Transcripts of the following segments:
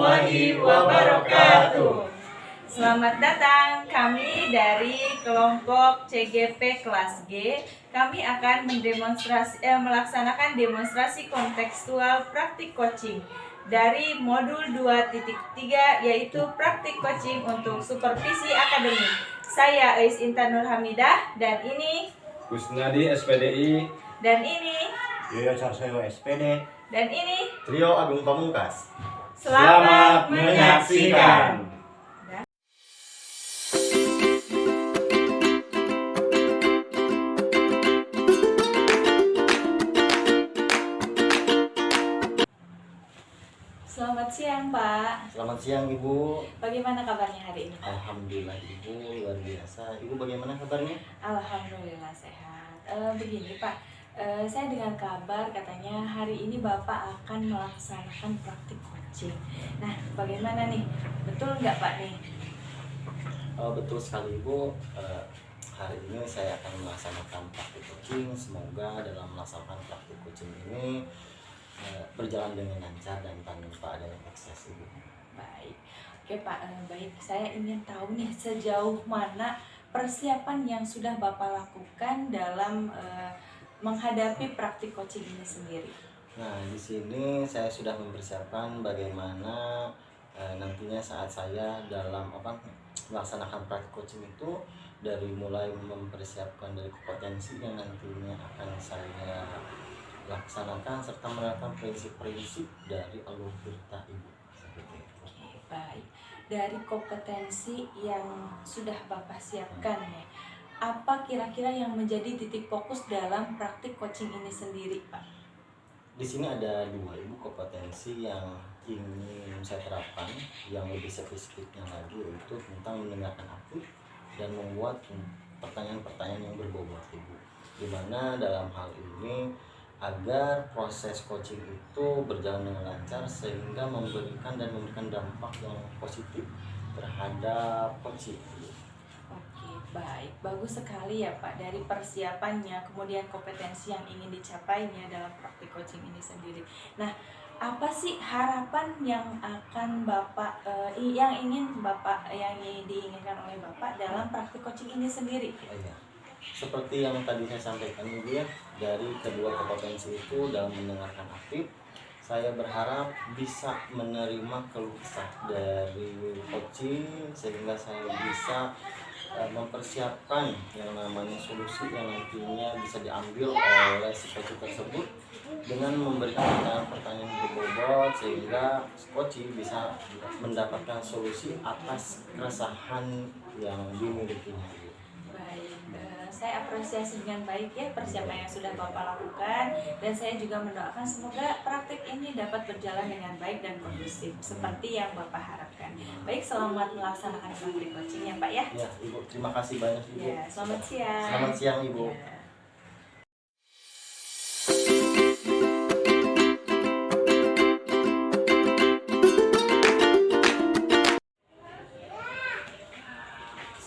warahmatullahi wabarakatuh. Selamat datang, kami dari kelompok CGP kelas G. Kami akan melaksanakan demonstrasi kontekstual praktik coaching dari modul 2.3, yaitu praktik coaching untuk supervisi akademik. Saya Ais Intan Nur Hamidah, dan ini Kusnadi SPDI, dan ini Yoyo Sarsoyo SPD, dan ini. Trio Agung Pamungkas. selamat menyaksikan. Selamat siang, Pak. Selamat siang Ibu. Bagaimana kabarnya hari ini? Alhamdulillah Ibu, luar biasa. Ibu bagaimana kabarnya? Alhamdulillah sehat. Begini Pak, saya dengan kabar katanya hari ini Bapak akan melaksanakan praktik coaching. Nah, bagaimana nih? Betul nggak Pak nih? Betul sekali Ibu. Hari ini saya akan melaksanakan praktik coaching. Semoga dalam melaksanakan praktik coaching ini berjalan dengan lancar dan tanpa adanya ekses Ibu. Baik. Oke Pak, baik. Saya ingin tahu nih sejauh mana persiapan yang sudah Bapak lakukan dalam menghadapi praktik coaching ini sendiri. Nah, di sini saya sudah mempersiapkan bagaimana nantinya saat saya dalam melaksanakan praktik coaching itu, dari mulai mempersiapkan dari kompetensi yang nantinya akan saya laksanakan serta menerapkan prinsip-prinsip dari Alur Tirta Ibu. Seperti itu. Oke, baik. Dari kompetensi yang sudah Bapak siapkan ya, apa kira-kira yang menjadi titik fokus dalam praktik coaching ini sendiri, Pak? Di sini ada dua Ibu kompetensi yang ingin saya terapkan, yang lebih spesifiknya lagi yaitu tentang mendengarkan aktif dan membuat pertanyaan-pertanyaan yang berbobot Ibu. Dimana dalam hal ini agar proses coaching itu berjalan dengan lancar sehingga memberikan dampak yang positif terhadap coaching. Oke, baik. Bagus sekali ya Pak, dari persiapannya, kemudian kompetensi yang ingin dicapainya dalam praktik coaching ini sendiri. Nah, apa sih harapan yang akan Bapak, yang diinginkan oleh Bapak dalam praktik coaching ini sendiri? Iya. Seperti yang tadi saya sampaikan Ibu ya, dari kedua kompetensi itu dalam mendengarkan aktif, saya berharap bisa menerima keluh kesah dari coaching sehingga saya bisa mempersiapkan yang namanya solusi yang nantinya bisa diambil oleh si coaching tersebut dengan memberikan pertanyaan-pertanyaan berbobot sehingga coaching bisa mendapatkan solusi atas keresahan yang dimilikinya. Baik, saya apresiasi dengan baik ya persiapan yang sudah Bapak lakukan, dan saya juga mendoakan semoga praktik ini dapat berjalan dengan baik dan kondusif seperti yang Bapak harapkan. Baik, selamat melaksanakan praktik coaching ya Pak ya. Ya Ibu, terima kasih banyak Ibu. Ya, selamat siang. Selamat siang Ibu. Ya.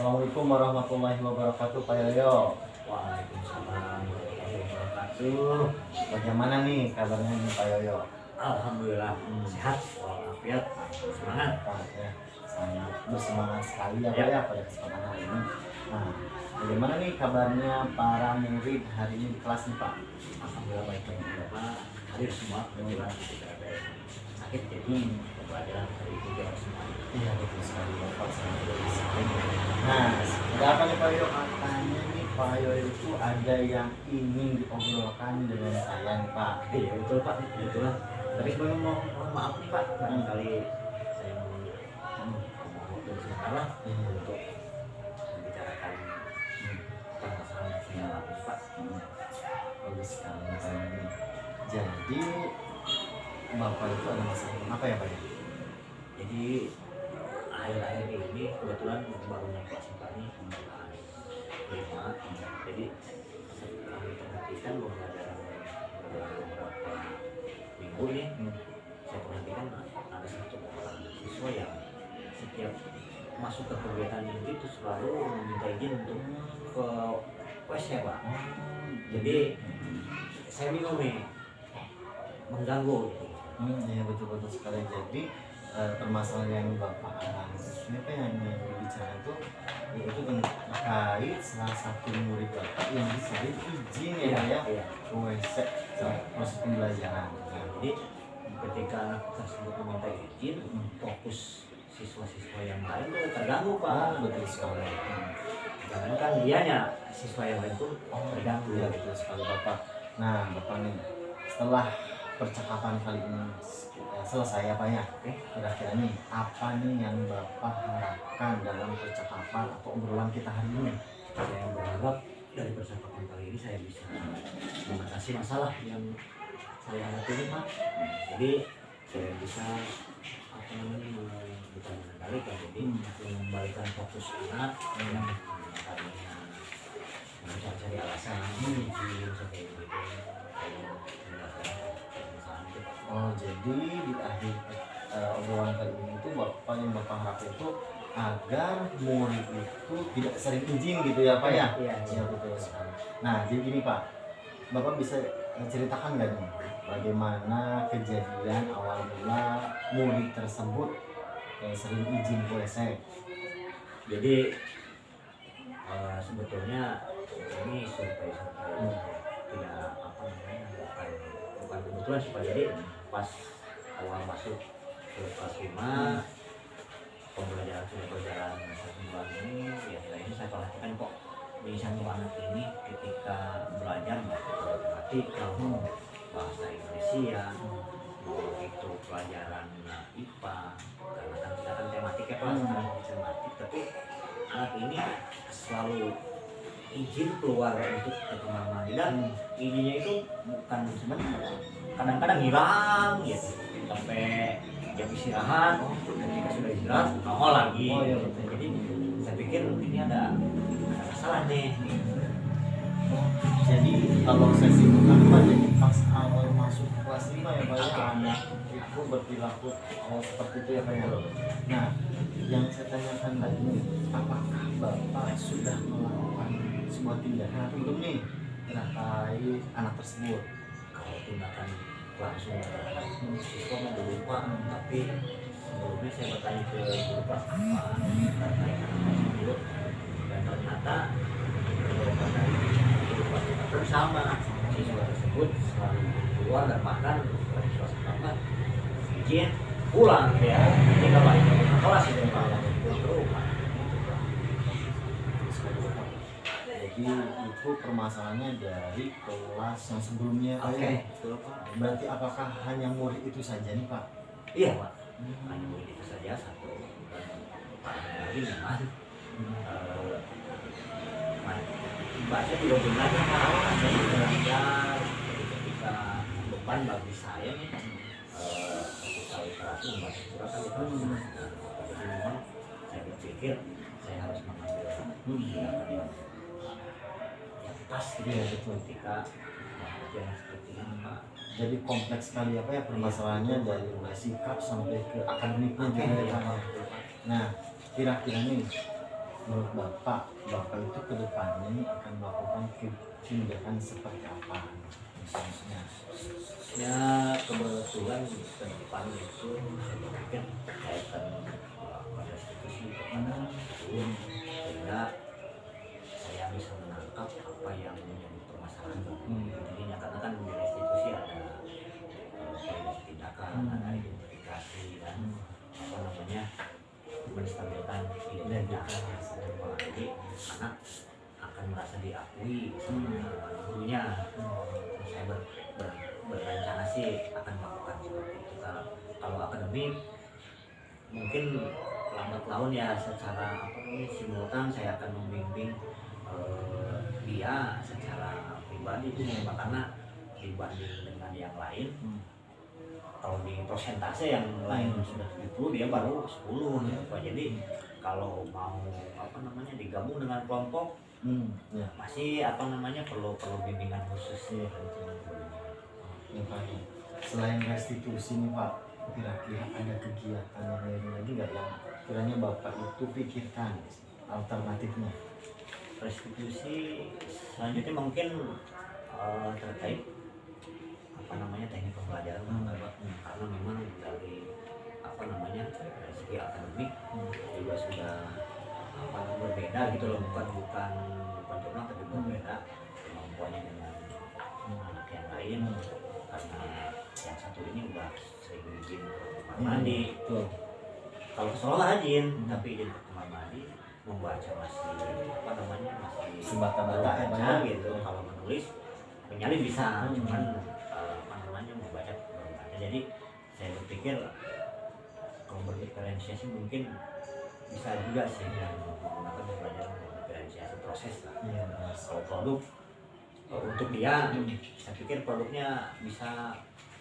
Assalamualaikum warahmatullahi wabarakatuh Pak Yoyo. Waalaikumsalam warahmatullahi wabarakatuh. Bagaimana nih kabarnya nih Pak Yoyo? Alhamdulillah sehat walafiat, semangat. Pak, ya, sangat bersemangat sekali ya Pak ya pada kesempatan hari ini. Nah, bagaimana nih kabarnya para murid hari ini di kelas nih Pak? Alhamdulillah baik-baik Bapak hadir semua. Kebetulan tidak ada yang sakit jadi pembelajaran hari ini jalan semua. Iya betul sekali Bapak, sangat sekali. Nah, ada apa nih Pak Yoyo? Katanya nih Pak Yoyo itu ada yang ingin diobrolkan dengan saya nih Pak. Iya betul Pak, kebetulan. Tapi saya mohon maaf nih Pak, barangkali saya mau waktu sementara untuk membicarakan permasalahan yang saya alami Pak. Bagus sekali Pak ini. Jadi Bapak itu ada masalah apa ya Pak? Jadi akhir-akhir ini kebetulan baru naik kelas 4 nih, pembelajaran 5. Jadi setelah diperhatikan pembelajaran beberapa minggu ini, saya perhatikan ada satu orang siswa yang setiap masuk ke kegiatan ini itu selalu meminta izin untuk ke WC Pak. Jadi saya bingung nih, mengganggu gitu. Iya betul-betul sekali. Jadi permasalahan yang Bapak alami ini apa yang dibicara itu yaitu terkait salah satu murid Bapak yang disuruh izin ya Pak ya Iya. ke WC saat proses pembelajaran. Nah, jadi ketika anak tersebut meminta izin, fokus siswa-siswa yang lain tuh terganggu Pak. Betul sekali. Jangan kan dianya, siswa yang lain pun terganggu. Iya betul sekali Bapak. Nah Bapak nih setelah percakapan kali ini selesai ya Pak ya, kira-kira nih apa nih yang Bapak harapkan dalam percakapan atau obrolan kita hari ini? Saya berharap dari percakapan kali ini saya bisa mengatasi masalah yang saya hadapi ini Pak. Jadi saya bisa apa namanya bukan mengendalikan, jadi mengembalikan fokus anak yang tadinya mencari alasan izin seperti itu. Oh jadi di akhir obrolan kali ini itu Bapak yang Bapak harapkan itu agar murid itu tidak sering izin gitu ya Pak ya? Iya. Betul sekali. Nah jadi gini Pak, Bapak bisa ceritakan nggak nih bagaimana kejadian awal mula murid tersebut sering izin ke WC? Jadi sebetulnya ini survei tidak apa namanya bukan kebetulan sih Pak. Jadi pas awal masuk ke kelas 5 pembelajaran sudah berjalan 1 bulan ini, ya ini saya perhatikan kok di satu anak ini ketika belajar matematika, bahasa Indonesia, itu pelajaran IPA, karena kan kita kan tematik ya Pak, tematik, tapi anak ini selalu izin keluar untuk ke kamar mandi dan izinnya itu bukan sebenarnya kadang-kadang hilang gitu sampai jam istirahat, ketika sudah istirahat nongol lagi. Jadi saya pikir ini ada masalah nih. Jadi kalau saya simpulkan Pak, jadi pas awal masuk kelas 5 ya Pak ya, anak itu berperilaku seperti itu ya Pak ya. Nah yang saya tanyakan lagi nih, apakah Bapak sudah melakukan sebuah tindakan atau belum nih terkait anak tersebut? Kalau tindakan langsung terhadap siswa mah belum Pak, tapi sebelumnya saya bertanya ke guru Pak apa terkait anak tersebut, dan ternyata jawaban guru Pak itu sama, siswa tersebut selalu keluar dan bahkan siswa pertama izin pulang ya, ini nggak baik kelas itu Pak, pulang ke rumah. Jadi itu permasalahannya dari kelas yang sebelumnya Pak ya. Betul Pak. Berarti apakah hanya murid itu saja nih Pak? Iya Pak, hanya murid itu saja satu, dan Pak lagi memang baca juga benar Pak, saya belajar ketika beban bagi saya nih ketika literasi membaca surat kan itu jadi memang saya berpikir saya harus mengambil tindakan yang pas gitu ya ketika yang seperti ini Pak. Jadi kompleks sekali apa ya permasalahannya dari mulai sikap sampai ke akademiknya juga ya Pak. Nah kira-kira nih menurut Bapak itu ke depannya nih akan melakukan tindakan seperti apa misalnya? Ya kebetulan ke depan itu saya pikir kaitan pada institusi kepada sehingga saya bisa menangkap apa yang menjadi permasalahan. Jadi nyatakan di institusi ada koordinasi tindakan, ada identifikasi dan apa namanya menstabilkan identitas. Jadi anak akan merasa diakui sama gurunya. Saya berencana sih akan melakukan seperti itu. Kalau akademik mungkin lambat laun ya secara apa namanya simultan saya akan membimbing dia secara pribadi itu karena dibanding dengan yang lain. Kalau di persentase yang lain sudah 70 dia baru 10 gitu Pak. Jadi kalau mau apa namanya digabung dengan kelompok masih apa namanya perlu bimbingan khusus ya. Ya Pak, selain restitusi nih Pak, kira-kira ada kegiatan yang lain lagi nggak yang kiranya Bapak itu pikirkan alternatifnya? Restitusi selanjutnya mungkin terkait apa namanya teknik pembelajaran karena memang dari apa apa namanya dari segi akademik juga sudah berbeda gitu loh, bukan jurnal tapi berbeda kemampuannya dengan anak yang lain, karena yang satu ini udah sering izin ke kamar mandi. Kalau ke Solo rajin, tapi izin ke kamar mandi membaca masih apa namanya masih Sebata-bata ya, baca Pak. gitu. Kalau menulis menyalin bisa, cuman apa namanya membaca belum ada. Jadi saya berpikir kalau berdiferensiasi mungkin bisa juga sih yang menggunakan pembelajaran diferensiasi proses lah. Kalau produk untuk dia, saya pikir produknya bisa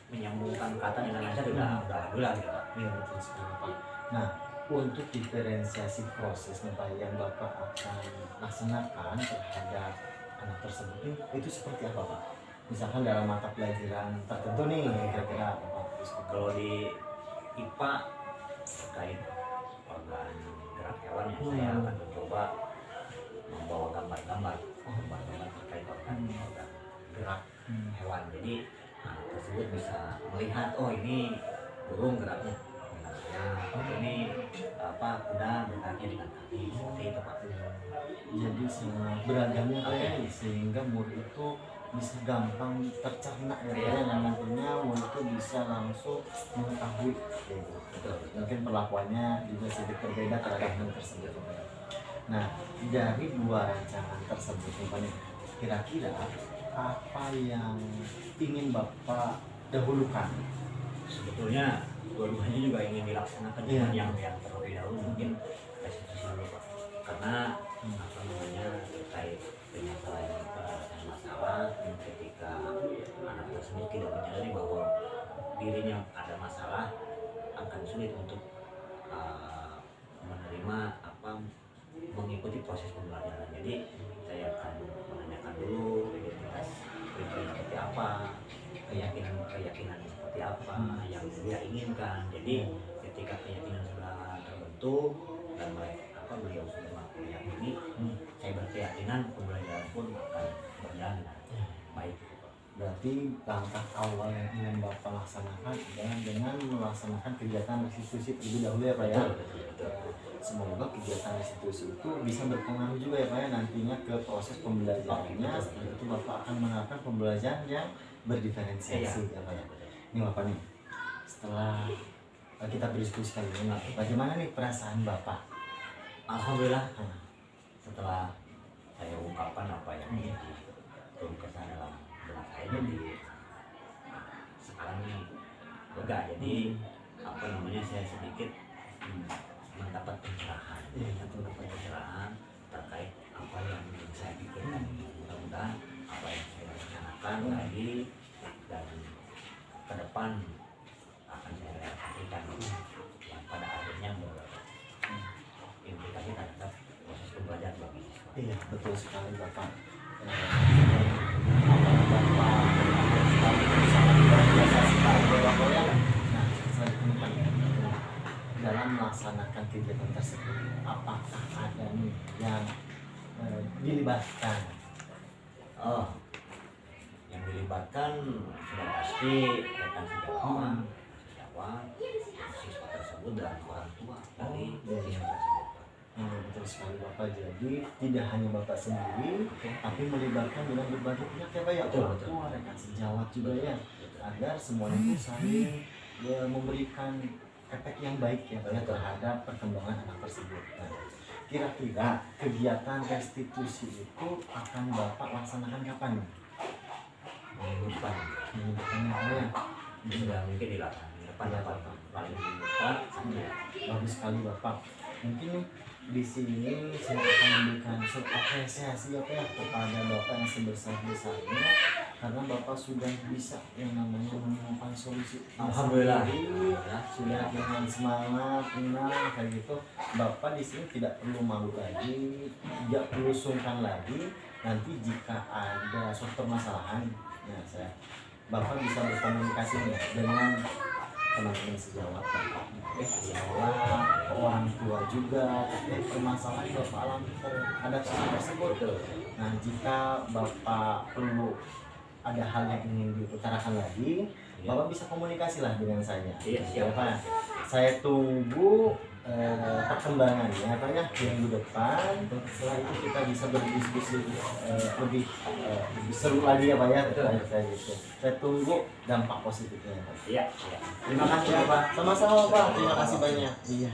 menyambungkan kata dengan lancar udah alhamdulillah gitu Pak. Iya betul sekali Pak. Nah, untuk diferensiasi proses nih Pak yang Bapak akan laksanakan terhadap anak tersebut itu seperti apa Pak? Misalkan dalam mata pelajaran tertentu nih kira-kira apa Pak? Kalau di IPA terkait organ gerak hewan ya, saya akan mencoba membawa gambar-gambar terkait organ gerak hewan. Jadi anak tersebut bisa melihat, oh ini burung geraknya dengan sayap, ini apa kuda geraknya dengan kaki, seperti itu Pak. Jadi sangat beragamnya Pak ya, sehingga murid itu bisa gampang tercerna ya Pak ya, dan nantinya murid itu bisa langsung mengetahui gitu. Mungkin perlakuannya juga sedikit berbeda terhadap hal tersebut Pak ya. Nah, dari dua rancangan tersebut nih Pak, kira-kira apa yang ingin Bapak dahulukan? Sebetulnya dua-duanya juga ingin dilaksanakan, cuman yang terlebih dahulu mungkin restitusi dulu Pak, karena apa namanya terkait penyelesaian masalah ketika anak tersebut tidak menyadari bahwa dirinya ada masalah, akan sulit untuk menerima apa mengikuti proses pembelajaran. Jadi saya akan menanyakan dulu identitas pribadi seperti apa, keyakinan seperti apa yang dia inginkan. Jadi ketika keyakinan sudah terbentuk dan beliau sudah meyakini, saya berkeyakinan pembelajaran pun akan berjalan dengan baik. Berarti langkah awal yang ingin Bapak laksanakan adalah dengan melaksanakan kegiatan restitusi terlebih dahulu ya Pak ya. Semoga kegiatan restitusi itu bisa berpengaruh juga ya Pak ya nantinya ke proses pembelajarannya. Setelah itu Bapak akan menerapkan pembelajaran yang berdiferensiasi ya Pak ya. Ini Bapak nih, setelah kita berdiskusi kali ini, bagaimana nih perasaan Bapak? Alhamdulillah, setelah saya ungkapkan apa yang belum kesana dalam benak saya, jadi sekarang ini lega. Jadi apa namanya saya sedikit mendapat pencerahan, terkait apa yang saya pikirkan. Mudah-mudahan apa yang saya rencanakan tadi dan ke depan akan saya realisasikan yang pada akhirnya berimplikasi terhadap proses pembelajaran bagi siswa. Iya betul sekali Bapak. Nah, selanjutnya dalam melaksanakan kegiatan tersebut, apakah ada nih yang dilibatkan? Oh, yang dilibatkan sudah pasti rekan sejawat, siswa tersebut dan orang tua dari siswa tersebut. Betul sekali Bapak. Jadi tidak hanya Bapak sendiri, tapi melibatkan dengan berbagai pihak ya Pak ya, orang tua, rekan sejawat juga ya, agar semuanya itu saling memberikan efek yang baik ya Pak ya terhadap perkembangan anak tersebut. Nah, kira-kira kegiatan restitusi itu akan Bapak laksanakan kapan? Minggu depan. Ya. Sudah mungkin dilaksanakan depan paling depan sampai. Bagus sekali Bapak. Mungkin di sini saya akan memberikan apresiasi ya Pak ya kepada Bapak yang sebesar-besarnya, karena Bapak sudah bisa yang namanya menemukan solusi. Alhamdulillah. Sudah dengan semangat, tenang kayak gitu. Bapak di sini tidak perlu malu lagi, tidak perlu sungkan lagi. Nanti jika ada suatu permasalahan, ya Bapak bisa berkomunikasi nih dengan teman-teman sejawat Bapak, orang tua juga, permasalahan yang Bapak alami terhadap siswa tersebut. Nah, jika Bapak perlu ada hal yang ingin diutarakan lagi, Bapak bisa komunikasi lah dengan saya. Iya, siap. Bapak, saya tunggu perkembangannya Pak ya minggu depan. Setelah itu kita bisa berdiskusi lebih seru lagi ya Pak ya. Saya gitu. Saya tunggu dampak positifnya Pak. Iya. Terima kasih ya Pak. Sama-sama Pak. Terima kasih banyak. Iya.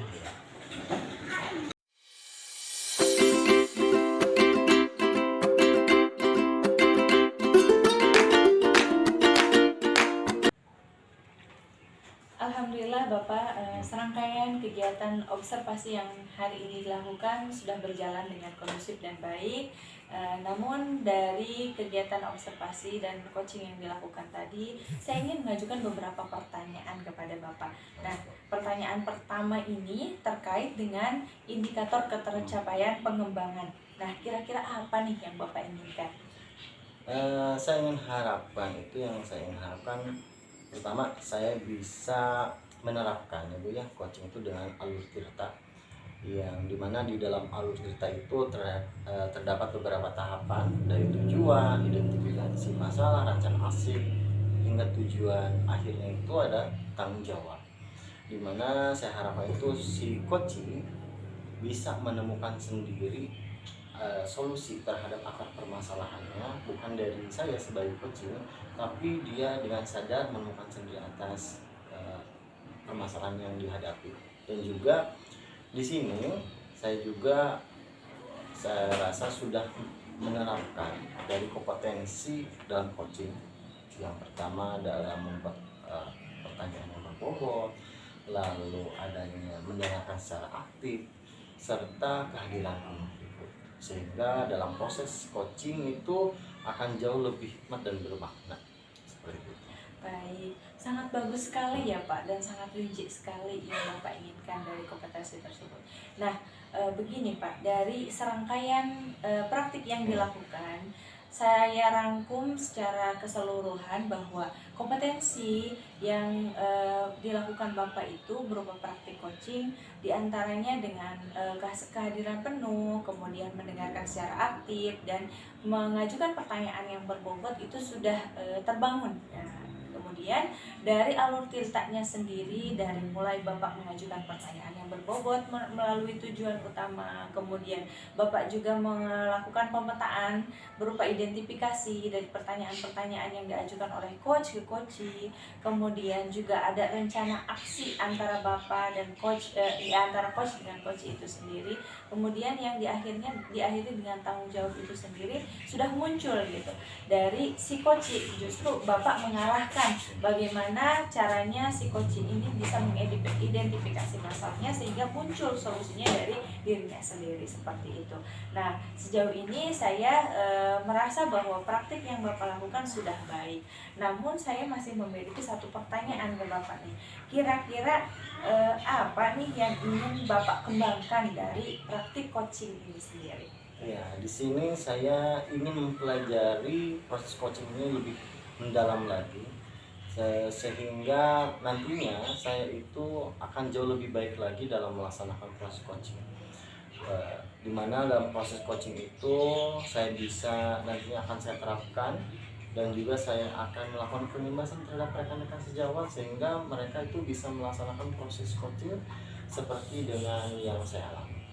Alhamdulillah Bapak, serangkaian kegiatan observasi yang hari ini dilakukan sudah berjalan dengan kondusif dan baik. Namun dari kegiatan observasi dan coaching yang dilakukan tadi, saya ingin mengajukan beberapa pertanyaan kepada Bapak. Nah, pertanyaan pertama ini terkait dengan indikator ketercapaian pengembangan. Nah, kira-kira apa nih yang Bapak inginkan? Saya ingin harapkan pertama saya bisa menerapkan ya Bu ya coaching itu dengan alur tirta, yang dimana di dalam alur tirta itu terdapat beberapa tahapan dari tujuan, identifikasi masalah, rancangan aksi hingga tujuan akhirnya itu ada tanggung jawab, dimana saya harapkan itu si coaching bisa menemukan sendiri solusi terhadap akar permasalahannya, bukan dari saya sebagai coaching, tapi dia dengan sadar menemukan sendiri atas permasalahan yang dihadapi. Dan juga di sini saya rasa sudah menerapkan dari kompetensi dalam coaching. Yang pertama adalah membuat pertanyaan yang berbobot, lalu adanya mendengarkan secara aktif, serta kehadiran penuh. Sehingga dalam proses coaching itu akan jauh lebih hikmat dan bermakna seperti itu. Baik, sangat bagus sekali ya Pak, dan sangat rinci sekali yang Bapak inginkan dari kompetensi tersebut. Nah, begini Pak, dari serangkaian praktik yang dilakukan, saya rangkum secara keseluruhan bahwa kompetensi yang dilakukan Bapak itu berupa praktik coaching, diantaranya dengan kehadiran penuh, kemudian mendengarkan secara aktif, dan mengajukan pertanyaan yang berbobot itu sudah terbangun. Ya. Kemudian dari alur tirtanya sendiri, dari mulai Bapak mengajukan pertanyaan yang berbobot melalui tujuan utama, kemudian Bapak juga melakukan pemetaan berupa identifikasi dari pertanyaan-pertanyaan yang diajukan oleh coach ke coachee, kemudian juga ada rencana aksi antara Bapak dan coach, antara coach dengan coach itu sendiri, kemudian yang diakhiri dengan tanggung jawab itu sendiri sudah muncul gitu dari si coachee. Justru Bapak mengarahkan bagaimana caranya si coaching ini bisa mengidentifikasi masalahnya sehingga muncul solusinya dari dirinya sendiri, seperti itu. Nah, sejauh ini saya merasa bahwa praktik yang Bapak lakukan sudah baik. Namun saya masih memiliki satu pertanyaan ke Bapak nih. Kira-kira apa nih yang ingin Bapak kembangkan dari praktik coaching ini sendiri? Ya, di sini saya ingin mempelajari proses coaching ini lebih mendalam lagi. Sehingga nantinya saya itu akan jauh lebih baik lagi dalam melaksanakan proses coaching, dimana dalam proses coaching itu saya bisa nantinya akan saya terapkan, dan juga saya akan melakukan penyembasan terhadap rekan-rekan sejawat sehingga mereka itu bisa melaksanakan proses coaching seperti dengan yang saya alami.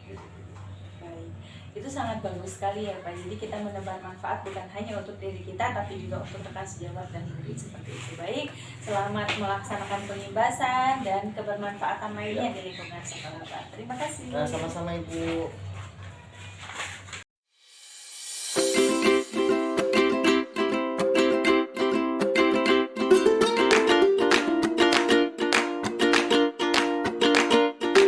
Baik, itu sangat bagus sekali ya Pak. Jadi kita menebar manfaat bukan hanya untuk diri kita, tapi juga untuk rekan sejawat dan murid, seperti itu. Baik, selamat melaksanakan penyimbasan dan kebermanfaatan lainnya di lingkungan sekolah Pak. Terima kasih. Nah, sama-sama Ibu.